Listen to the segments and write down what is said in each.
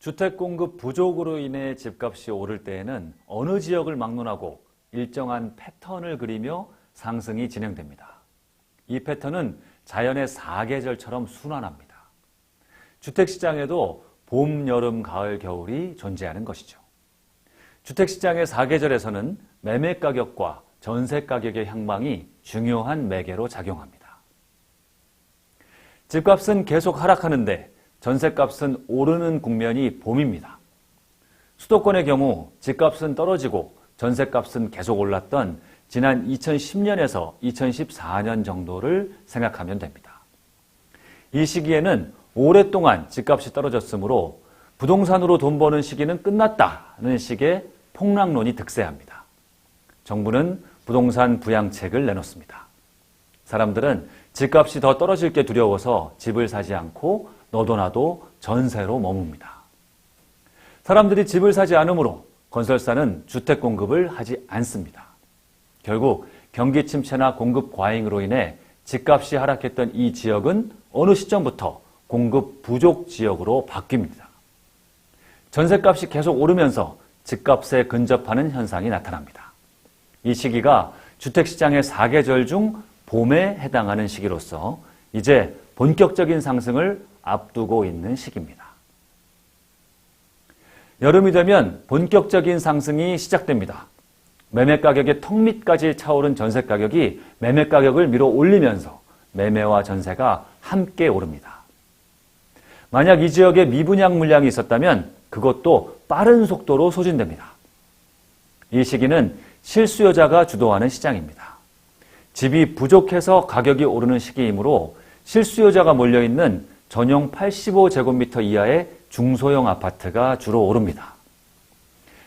주택 공급 부족으로 인해 집값이 오를 때에는 어느 지역을 막론하고 일정한 패턴을 그리며 상승이 진행됩니다. 이 패턴은 자연의 사계절처럼 순환합니다. 주택시장에도 봄, 여름, 가을, 겨울이 존재하는 것이죠. 주택시장의 사계절에서는 매매 가격과 전세 가격의 향방이 중요한 매개로 작용합니다. 집값은 계속 하락하는데 전세값은 오르는 국면이 봄입니다. 수도권의 경우 집값은 떨어지고 전세값은 계속 올랐던 지난 2010년에서 2014년 정도를 생각하면 됩니다. 이 시기에는 오랫동안 집값이 떨어졌으므로 부동산으로 돈 버는 시기는 끝났다는 식의 폭락론이 득세합니다. 정부는 부동산 부양책을 내놓습니다. 사람들은 집값이 더 떨어질 게 두려워서 집을 사지 않고 너도나도 전세로 머뭅니다. 사람들이 집을 사지 않으므로 건설사는 주택 공급을 하지 않습니다. 결국 경기 침체나 공급 과잉으로 인해 집값이 하락했던 이 지역은 어느 시점부터 공급 부족 지역으로 바뀝니다. 전세값이 계속 오르면서 집값에 근접하는 현상이 나타납니다. 이 시기가 주택시장의 사계절 중 봄에 해당하는 시기로서 이제 본격적인 상승을 앞두고 있는 시기입니다. 여름이 되면 본격적인 상승이 시작됩니다. 매매 가격의 턱 밑까지 차오른 전세 가격이 매매 가격을 밀어 올리면서 매매와 전세가 함께 오릅니다. 만약 이 지역에 미분양 물량이 있었다면 그것도 빠른 속도로 소진됩니다. 이 시기는 실수요자가 주도하는 시장입니다. 집이 부족해서 가격이 오르는 시기이므로 실수요자가 몰려있는 전용 85제곱미터 이하의 중소형 아파트가 주로 오릅니다.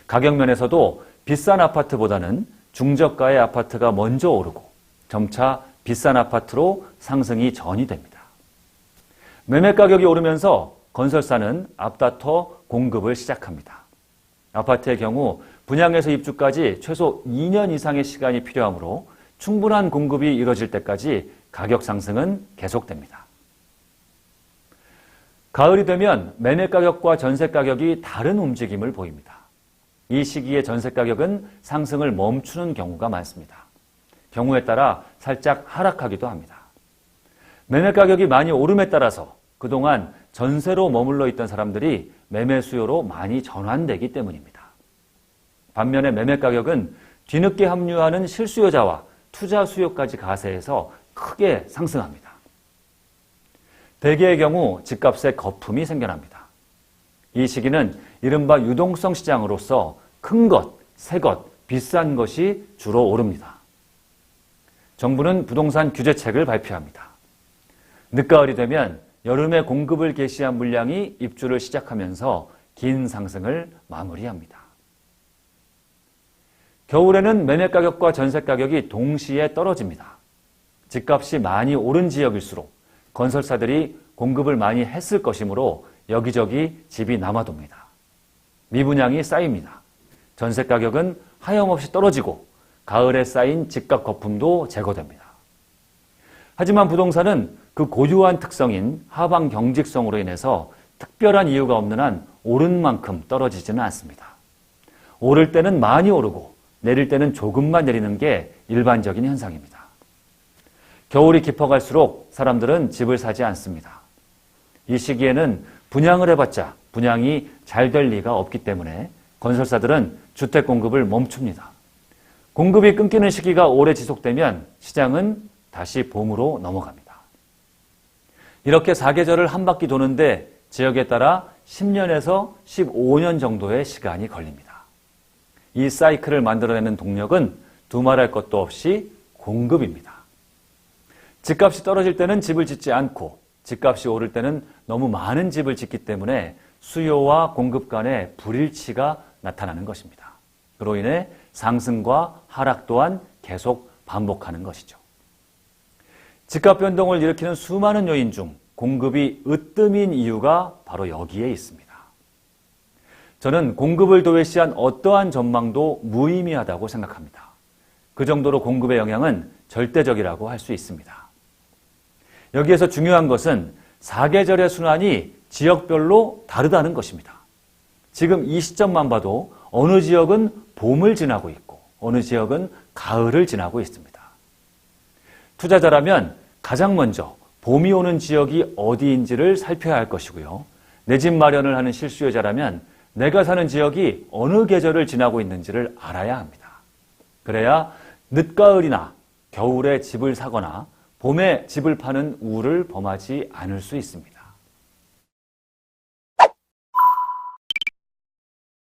가격 면에서도 비싼 아파트보다는 중저가의 아파트가 먼저 오르고 점차 비싼 아파트로 상승이 전이됩니다. 매매 가격이 오르면서 건설사는 앞다퉈 공급을 시작합니다. 아파트의 경우 분양에서 입주까지 최소 2년 이상의 시간이 필요하므로 충분한 공급이 이뤄질 때까지 가격 상승은 계속됩니다. 가을이 되면 매매 가격과 전세 가격이 다른 움직임을 보입니다. 이 시기에 전세 가격은 상승을 멈추는 경우가 많습니다. 경우에 따라 살짝 하락하기도 합니다. 매매 가격이 많이 오름에 따라서 그동안 전세로 머물러 있던 사람들이 매매 수요로 많이 전환되기 때문입니다. 반면에 매매 가격은 뒤늦게 합류하는 실수요자와 투자 수요까지 가세해서 크게 상승합니다. 대개의 경우 집값에 거품이 생겨납니다. 이 시기는 이른바 유동성 시장으로서 큰 것, 새 것, 비싼 것이 주로 오릅니다. 정부는 부동산 규제책을 발표합니다. 늦가을이 되면 여름에 공급을 개시한 물량이 입주를 시작하면서 긴 상승을 마무리합니다. 겨울에는 매매 가격과 전세 가격이 동시에 떨어집니다. 집값이 많이 오른 지역일수록 건설사들이 공급을 많이 했을 것이므로 여기저기 집이 남아돕니다. 미분양이 쌓입니다. 전세 가격은 하염없이 떨어지고 가을에 쌓인 집값 거품도 제거됩니다. 하지만 부동산은 그 고유한 특성인 하방 경직성으로 인해서 특별한 이유가 없는 한 오른 만큼 떨어지지는 않습니다. 오를 때는 많이 오르고 내릴 때는 조금만 내리는 게 일반적인 현상입니다. 겨울이 깊어갈수록 사람들은 집을 사지 않습니다. 이 시기에는 분양을 해봤자 분양이 잘 될 리가 없기 때문에 건설사들은 주택 공급을 멈춥니다. 공급이 끊기는 시기가 오래 지속되면 시장은 다시 봄으로 넘어갑니다. 이렇게 사계절을 한 바퀴 도는데 지역에 따라 10년에서 15년 정도의 시간이 걸립니다. 이 사이클을 만들어내는 동력은 두말할 것도 없이 공급입니다. 집값이 떨어질 때는 집을 짓지 않고 집값이 오를 때는 너무 많은 집을 짓기 때문에 수요와 공급 간의 불일치가 나타나는 것입니다. 그로 인해 상승과 하락 또한 계속 반복하는 것이죠. 집값 변동을 일으키는 수많은 요인 중 공급이 으뜸인 이유가 바로 여기에 있습니다. 저는 공급을 도외시한 어떠한 전망도 무의미하다고 생각합니다. 그 정도로 공급의 영향은 절대적이라고 할 수 있습니다. 여기에서 중요한 것은 사계절의 순환이 지역별로 다르다는 것입니다. 지금 이 시점만 봐도 어느 지역은 봄을 지나고 있고 어느 지역은 가을을 지나고 있습니다. 투자자라면 가장 먼저 봄이 오는 지역이 어디인지를 살펴야 할 것이고요. 내 집 마련을 하는 실수요자라면 내가 사는 지역이 어느 계절을 지나고 있는지를 알아야 합니다. 그래야 늦가을이나 겨울에 집을 사거나 봄에 집을 파는 우를 범하지 않을 수 있습니다.